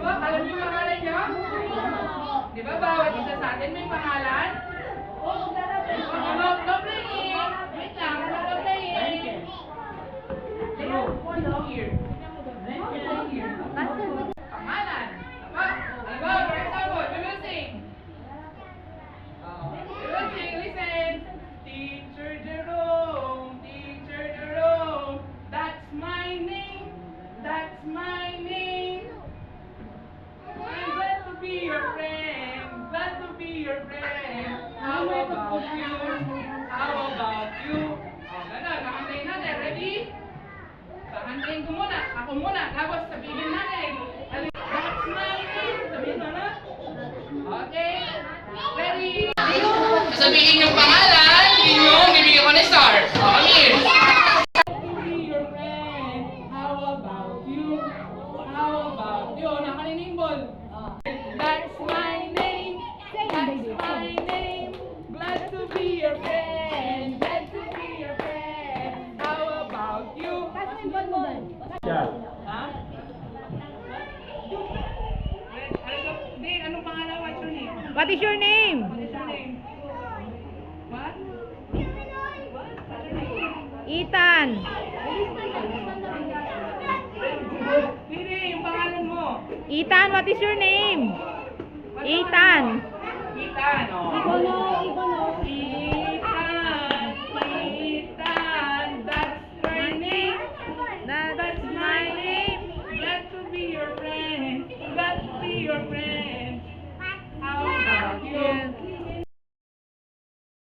ba? Alam mo yung pangalan niya? Di ba bawat isa sa atin may pangalan? No playing! Wait lang, no playing! Here. Pangalan. Diba? Diba? For example, we will sing. We will sing, listen. Teacher Jerome, that's my name. That's my name. I'm glad to be your friend. Glad to be your friend. How about you? How about you? O, ganun. Kakantayin natin. Ready? Kakantayin ko muna. Ako muna. Tapos sabihin natin. That's my name. Sabihin mo na. Okay? Ready? Sasabihin yung pangalan. Yung bibigyan ko ng star. O, come here. That's my name. That's my name. Glad to be your friend. Glad to be your friend. How about you? Ha? Hindi, anong pangalan? What's your name? What is your name? What is your name? What? Ethan. Hindi, yung pangalan mo. Ethan, what is your name? What Ethan. Ethan, oh.